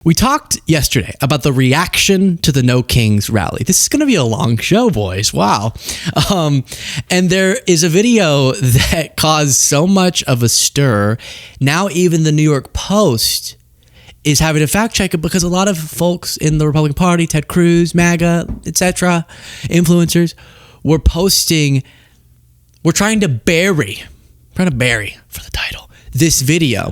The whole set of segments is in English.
We talked yesterday about the reaction to the No Kings rally. This is going to be a long show, boys. Wow. And there is a video that caused so much of a stir. Now even the New York Post is having to fact check it because a lot of folks in the Republican Party, Ted Cruz, MAGA, etc., influencers, were posting, we're trying to bury for the title, this video.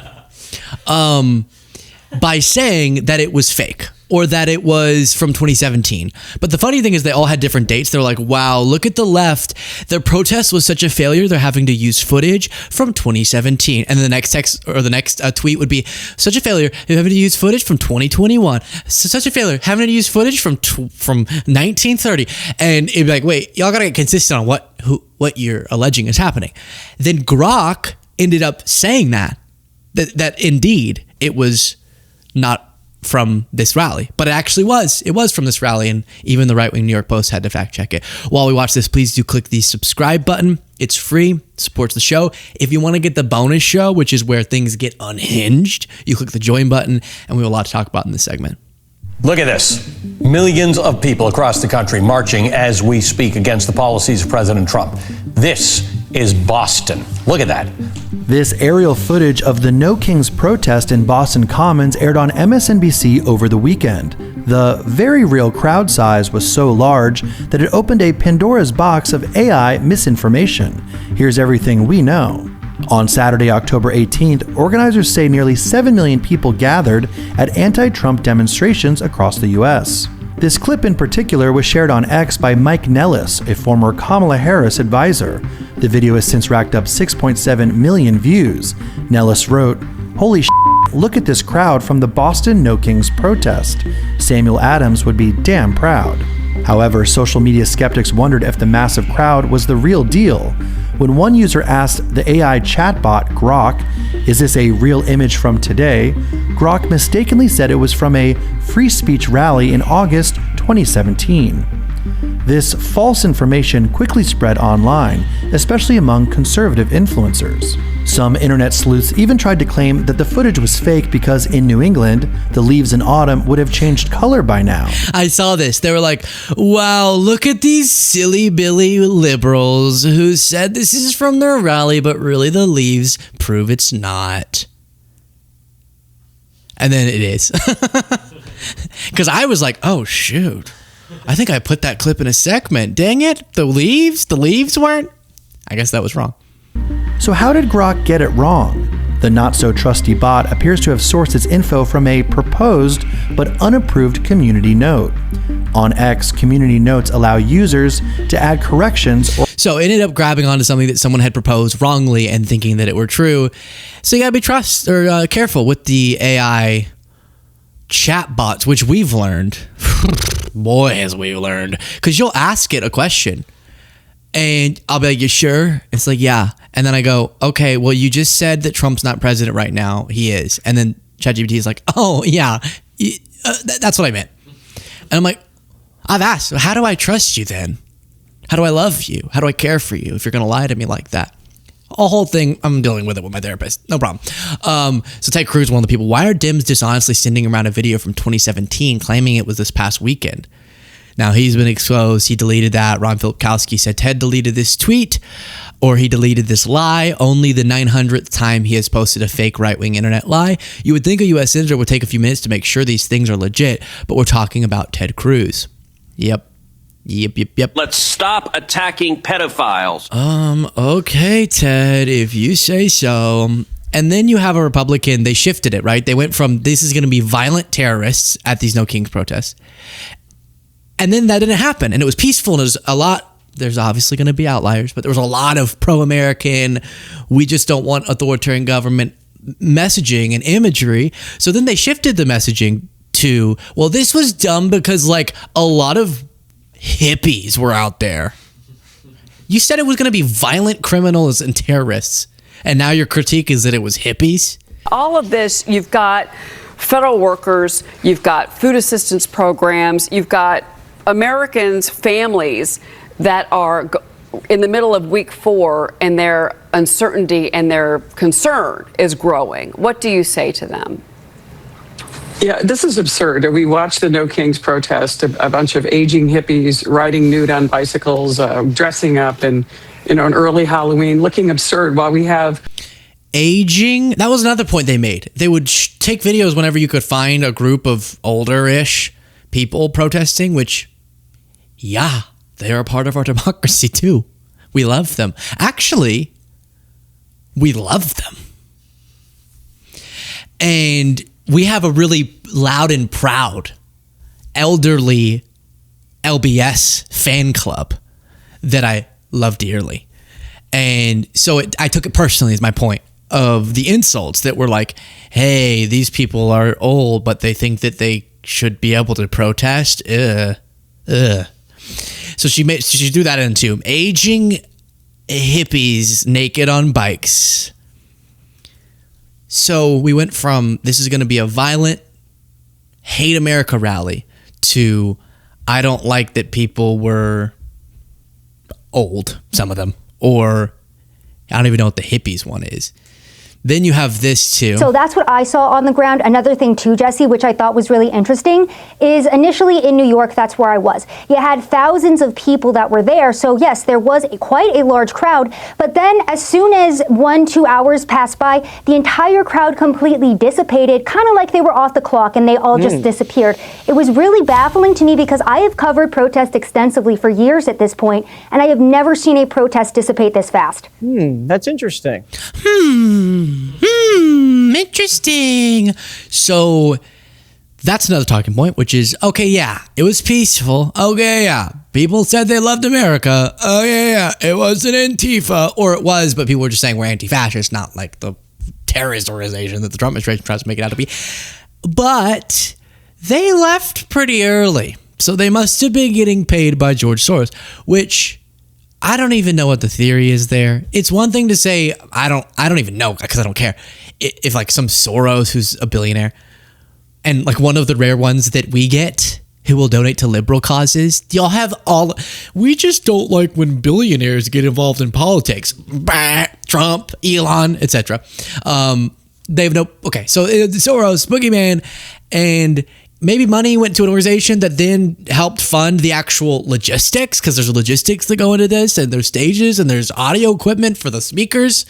By saying that it was fake or that it was from 2017. But the funny thing is they all had different dates. They're like, wow, look at the left. Their protest was such a failure. They're having to use footage from 2017. And then the next text or the next tweet would be, such a failure. They're having to use footage from 2021. Such a failure. Having to use footage from 1930. And it'd be like, wait, y'all got to get consistent on what you're alleging is happening. Then Grok ended up saying that indeed it was not from this rally, but it actually was. It was from this rally, and even the right-wing New York Post had to fact check it. While we watch this, please do click the subscribe button. It's free, supports the show. If you want to get the bonus show, which is where things get unhinged, you click the join button, and we have a lot to talk about in this segment. Look at this. Millions of people across the country marching as we speak against the policies of President Trump. This is Boston. Look at that. This aerial footage of the No Kings protest in Boston Commons aired on MSNBC over the weekend. The very real crowd size was so large that it opened a Pandora's box of AI misinformation. Here's everything we know. On Saturday, October 18th, organizers say nearly 7 million people gathered at anti-Trump demonstrations across the U.S. This clip in particular was shared on X by Mike Nellis, a former Kamala Harris advisor. The video has since racked up 6.7 million views. Nellis wrote, "Holy shit, look at this crowd from the Boston No Kings protest. Samuel Adams would be damn proud." However, social media skeptics wondered if the massive crowd was the real deal. When one user asked the AI chatbot Grok, "Is this a real image from today?" Grok mistakenly said it was from a free speech rally in August 2017. This false information quickly spread online, especially among conservative influencers. Some internet sleuths even tried to claim that the footage was fake because in New England, the leaves in autumn would have changed color by now. I saw this. They were like, wow, look at these silly Billy liberals who said this is from their rally, but really the leaves prove it's not. And then it is. Because I was like, oh, shoot. I think I put that clip in a segment. Dang it. The leaves weren't. I guess that was wrong. So how did Grok get it wrong? The not-so-trusty bot appears to have sourced its info from a proposed but unapproved community note. On X, community notes allow users to add corrections. So it ended up grabbing onto something that someone had proposed wrongly and thinking that it were true. So you gotta be careful with the AI chatbots, which we've learned. Boy, has we learned. Because you'll ask it a question. And I'll be like, you sure? It's like, yeah. And then I go, okay, well, you just said that Trump's not president right now. He is. And then ChatGPT is like, oh, yeah, that's what I meant. And I'm like, I've asked, how do I trust you then? How do I love you? How do I care for you if you're going to lie to me like that? A whole thing, I'm dealing with it with my therapist. No problem. So Ted Cruz, one of the people, why are Dems dishonestly sending around a video from 2017 claiming it was this past weekend? Now, he's been exposed. He deleted that. Ron Filipkowski said Ted deleted this tweet or he deleted this lie. Only the 900th time he has posted a fake right-wing internet lie. You would think a U.S. senator would take a few minutes to make sure these things are legit, but we're talking about Ted Cruz. Yep. Let's stop attacking pedophiles. Okay, Ted, if you say so. And then you have a Republican, they shifted it, right? They went from this is going to be violent terrorists at these No Kings protests. And then that didn't happen. And it was peaceful. And there's obviously going to be outliers, but there was a lot of pro-American, we just don't want authoritarian government messaging and imagery. So then they shifted the messaging to, well, this was dumb because like a lot of hippies were out there. You said it was going to be violent criminals and terrorists. And now your critique is that it was hippies? All of this, you've got federal workers, you've got food assistance programs, you've got Americans, families that are in the middle of week 4 and their uncertainty and their concern is growing. What do you say to them? Yeah, this is absurd. We watched the No Kings protest, a bunch of aging hippies riding nude on bicycles, dressing up and, an early Halloween, looking absurd while we have... Aging, that was another point they made. They would take videos whenever you could find a group of older-ish people protesting, which, yeah, they're a part of our democracy too. We love them. Actually, we love them. And we have a really loud and proud elderly LBS fan club that I love dearly. And so I took it personally as my point of the insults that were like, hey, these people are old, but they think that they should be able to protest. So she threw that into aging hippies naked on bikes. So we went from this is going to be a violent hate America rally to I don't like that people were old, some of them, or I don't even know what the hippies one is. Then you have this too. So that's what I saw on the ground. Another thing too, Jesse, which I thought was really interesting, is initially in New York, that's where I was. You had thousands of people that were there. So yes, there was quite a large crowd. But then as soon as 1-2 hours passed by, the entire crowd completely dissipated, kind of like they were off the clock and they all just disappeared. It was really baffling to me because I have covered protests extensively for years at this point, and I have never seen a protest dissipate this fast. That's interesting. Interesting. So that's another talking point, which is, okay, yeah, it was peaceful. Okay, yeah, people said they loved America. Oh, yeah, it wasn't Antifa. Or it was, but people were just saying we're anti-fascist, not like the terrorist organization that the Trump administration tries to make it out to be. But they left pretty early. So they must have been getting paid by George Soros, which... I don't even know what the theory is there. It's one thing to say, I don't even know because I don't care. If like some Soros who's a billionaire and like one of the rare ones that we get who will donate to liberal causes, y'all have all, we just don't like when billionaires get involved in politics. Bah, Trump, Elon, etc. They have no, okay, so Soros, boogeyman, and maybe money went to an organization that then helped fund the actual logistics, because there's logistics that go into this, and there's stages, and there's audio equipment for the speakers.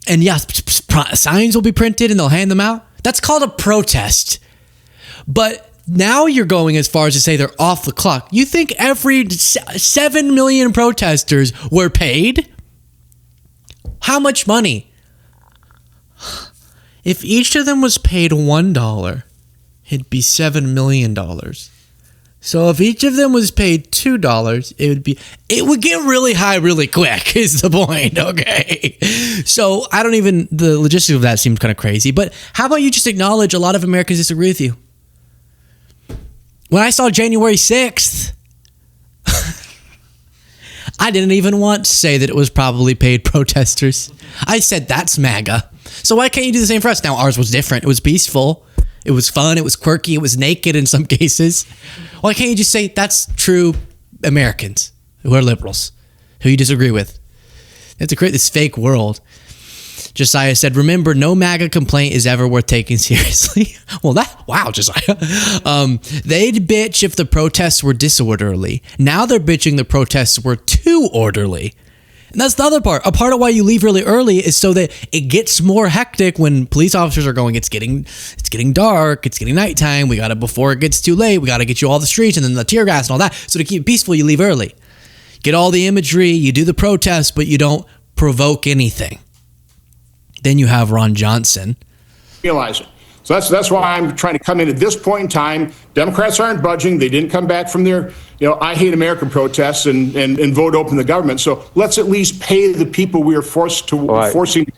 And yeah, signs will be printed and they'll hand them out. That's called a protest. But now you're going as far as to say they're off the clock. You think every 7 million protesters were paid? How much money? If each of them was paid $1, it'd be $7 million. So if each of them was paid $2, it would get really high really quick is the point, okay? So the logistics of that seemed kind of crazy, but how about you just acknowledge a lot of Americans disagree with you? When I saw January 6th, I didn't even want to say that it was probably paid protesters. I said, that's MAGA. So why can't you do the same for us? Now ours was different. It was peaceful. It was fun. It was quirky. It was naked in some cases. Why can't you just say that's true Americans who are liberals, who you disagree with? They have to create this fake world. Josiah said, remember, no MAGA complaint is ever worth taking seriously. Wow, Josiah. They'd bitch if the protests were disorderly. Now they're bitching the protests were too orderly. And that's the other part. A part of why you leave really early is so that it gets more hectic when police officers are going, it's getting dark, it's getting nighttime, before it gets too late, we got to get you all the streets and then the tear gas and all that. So to keep it peaceful, you leave early. Get all the imagery, you do the protests, but you don't provoke anything. Then you have Ron Johnson. Realize it. So that's why I'm trying to come in at this point in time. Democrats aren't budging. They didn't come back from their, I hate America protests and vote open the government. So let's at least pay the people we are forcing.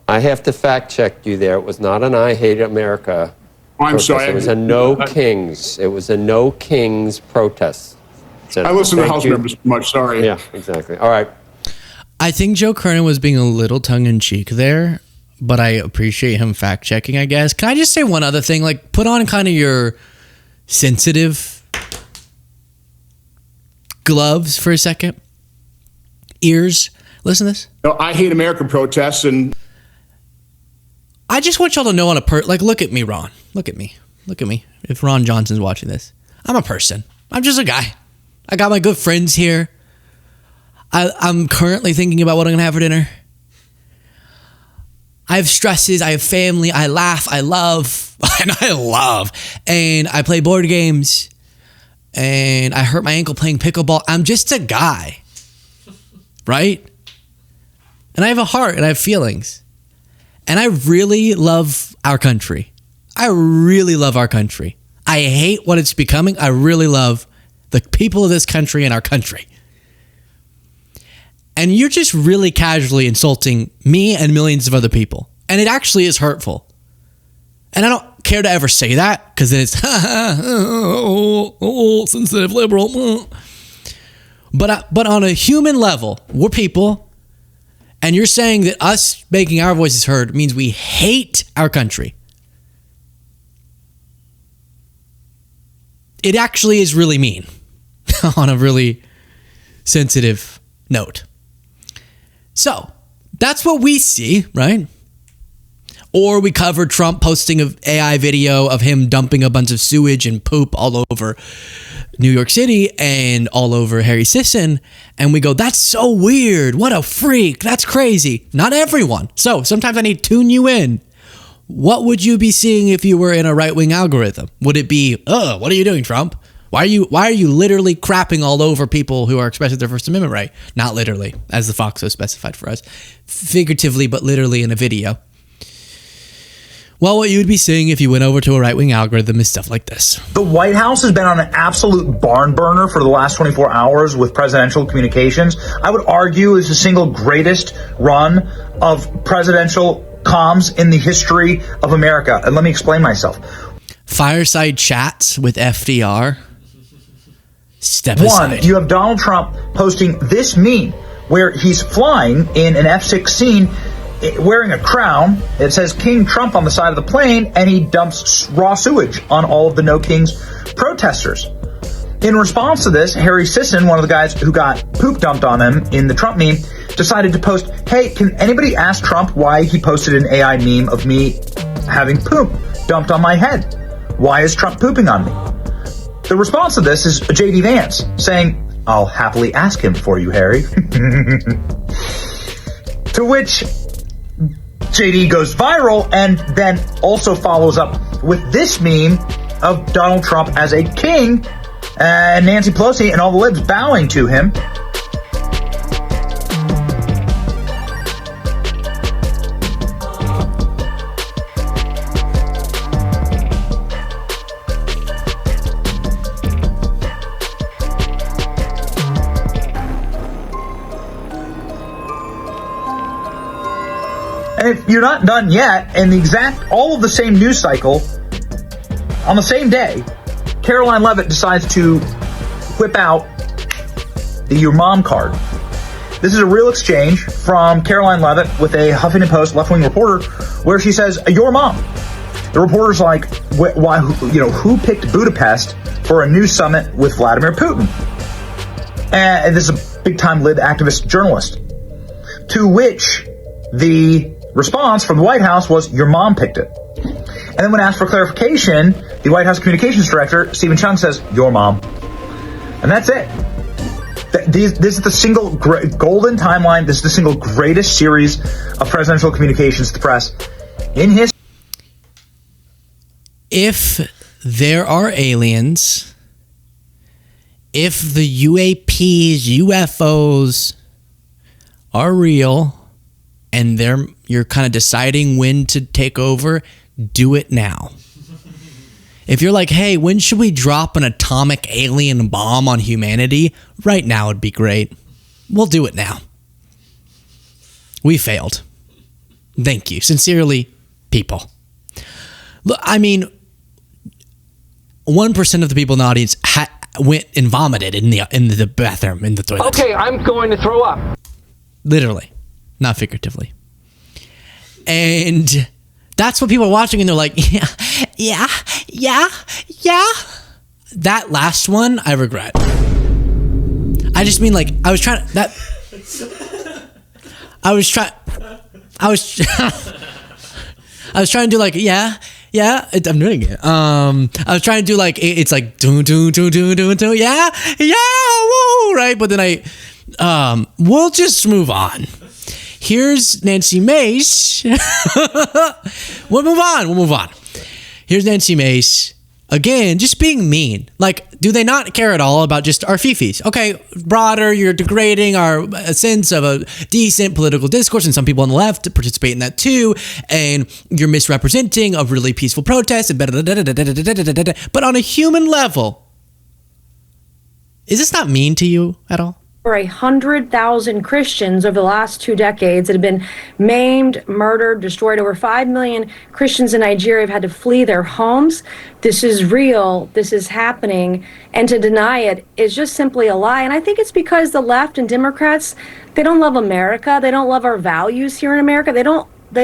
I have to fact check you there. It was not an I hate America. Oh, I'm sorry. It was a no kings. It was a no kings protest. I listen to House members too much. Sorry. Yeah, exactly. All right. I think Joe Kernan was being a little tongue-in-cheek there, but I appreciate him fact-checking, I guess. Can I just say one other thing? Like, put on kind of your sensitive gloves for a second. Ears. Listen to this. I hate America protests, and I just want y'all to know look at me, Ron. Look at me. Look at me. If Ron Johnson's watching this, I'm a person. I'm just a guy. I got my good friends here. I'm currently thinking about what I'm going to have for dinner. I have stresses. I have family. I laugh. I love. And I play board games. And I hurt my ankle playing pickleball. I'm just a guy. Right? And I have a heart and I have feelings. And I really love our country. I really love our country. I hate what it's becoming. I really love the people of this country and our country. And you're just really casually insulting me and millions of other people. And it actually is hurtful. And I don't care to ever say that because then it's sensitive liberal. But on a human level, we're people. And you're saying that us making our voices heard means we hate our country. It actually is really mean on a really sensitive note. So that's what we see, right? Or we covered Trump posting an AI video of him dumping a bunch of sewage and poop all over New York City and all over Harry Sisson. And we go, that's so weird. What a freak. That's crazy. Not everyone. So sometimes I need to tune you in. What would you be seeing if you were in a right-wing algorithm? Would it be, what are you doing, Trump? Why are you literally crapping all over people who are expressing their First Amendment right? Not literally, as the Foxo specified for us. Figuratively, but literally in a video. Well, what you would be seeing if you went over to a right-wing algorithm is stuff like this. The White House has been on an absolute barn burner for the last 24 hours with presidential communications. I would argue it's the single greatest run of presidential comms in the history of America. And let me explain myself. Fireside chats with FDR. Step aside. One, you have Donald Trump posting this meme where he's flying in an F-16 wearing a crown. It says King Trump on the side of the plane, and he dumps raw sewage on all of the No Kings protesters. In response to this, Harry Sisson, one of the guys who got poop dumped on him in the Trump meme, decided to post, hey, can anybody ask Trump why he posted an AI meme of me having poop dumped on my head? Why is Trump pooping on me? The response to this is J.D. Vance saying, I'll happily ask him for you, Harry. To which J.D. goes viral and then also follows up with this meme of Donald Trump as a king and Nancy Pelosi and all the libs bowing to him. And if you're not done yet, in the exact, all of the same news cycle, on the same day, Caroline Leavitt decides to whip out the Your Mom card. This is a real exchange from Caroline Leavitt with a Huffington Post left-wing reporter where she says, your mom. The reporter's like, why, who picked Budapest for a news summit with Vladimir Putin? And this is a big-time lib activist journalist. To which the response from the White House was, your mom picked it. And then when asked for clarification, the White House communications director, Stephen Chung, says, your mom. And that's it. This is the single golden timeline. This is the single greatest series of presidential communications to the press in history. If there are aliens, if the UAPs, UFOs are real, and you're kind of deciding when to take over, do it now. If you're like, hey, when should we drop an atomic alien bomb on humanity? Right now would be great. We'll do it now. We failed. Thank you. Sincerely, people. Look, I mean, 1% of the people in the audience went and vomited in the bathroom, in the toilet. Okay, I'm going to throw up. Literally. Not figuratively. And that's what people are watching, and they're like, yeah. That last one, I regret. I just mean, like, I was trying to do like, yeah, Yeah, I'm doing it. I was trying to do like it's like do yeah, woo, right? But then we'll just move on. Here's Nancy Mace. We'll move on. Here's Nancy Mace again, just being mean. Like, do they not care at all about just our fifis? Okay, broader, you're degrading our sense of a decent political discourse, and some people on the left participate in that too, and you're misrepresenting a really peaceful protest, and but on a human level, is this not mean to you at all? Over 100,000 Christians over the last 2 decades that have been maimed, murdered, destroyed. Over 5 million Christians in Nigeria have had to flee their homes. This is real. This is happening. And to deny it is just simply a lie. And I think it's because the left and Democrats, they don't love America. They don't love our values here in America. They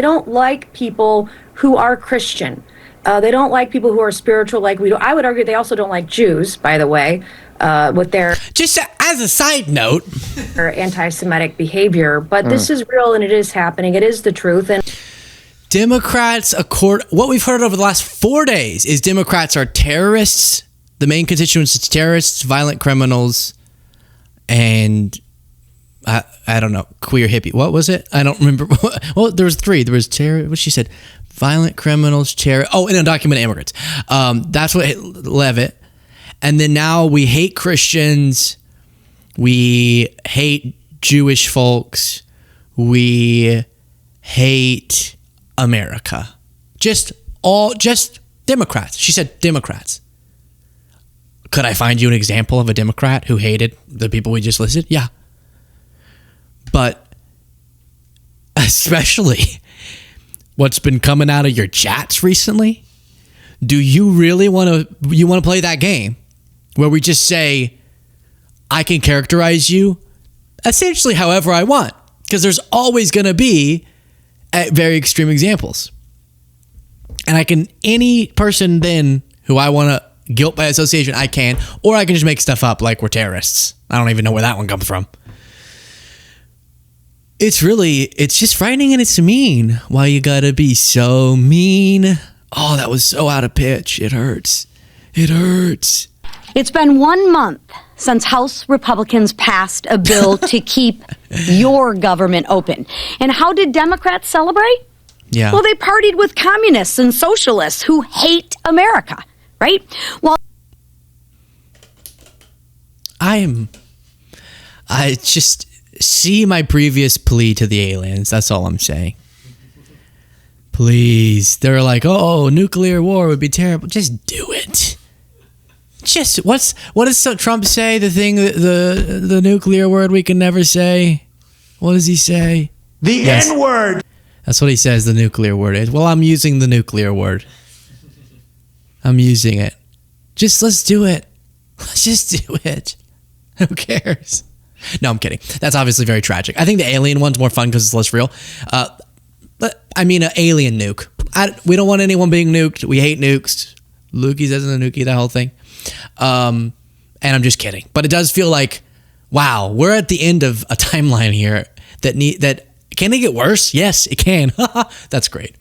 don't like people who are Christian. They don't like people who are spiritual like we do. I would argue they also don't like Jews, by the way, with their... Just as a side note... ...their anti-Semitic behavior. But this is real and it is happening. It is the truth. And Democrats, what we've heard over the last 4 days is Democrats are terrorists. The main constituents is terrorists, violent criminals, and... I don't know, queer hippie. What was it? I don't remember. Well, there was 3. There was what she said. Violent criminals, and undocumented immigrants. That's what Levitt. And then now we hate Christians. We hate Jewish folks. We hate America. Just Democrats. She said Democrats. Could I find you an example of a Democrat who hated the people we just listed? Yeah. But especially what's been coming out of your chats recently, do you really want to play that game where we just say, I can characterize you essentially however I want? Because there's always going to be very extreme examples. And any person then who I want to guilt by association, I can, or I can just make stuff up like we're terrorists. I don't even know where that one comes from. It's just frightening and it's mean. Why you gotta be so mean? Oh, that was so out of pitch. It hurts. It hurts. It's been 1 month since House Republicans passed a bill to keep your government open. And how did Democrats celebrate? Yeah. Well, they partied with communists and socialists who hate America, right? Well, I just see my previous plea to the aliens. That's all I'm saying. Please. They're like, oh, nuclear war would be terrible. Just do it. What does Trump say? The thing, the nuclear word we can never say. What does he say? The N-word. That's what he says. The nuclear word is. Well, I'm using the nuclear word. I'm using it. Let's do it. Let's just do it. Who cares? No, I'm kidding. That's obviously very tragic. I think the alien one's more fun because it's less real. But I mean, an alien nuke. We don't want anyone being nuked. We hate nukes. Lukey says in the nukie, that whole thing. And I'm just kidding. But it does feel like, wow, we're at the end of a timeline here that can it get worse? Yes, it can. That's great.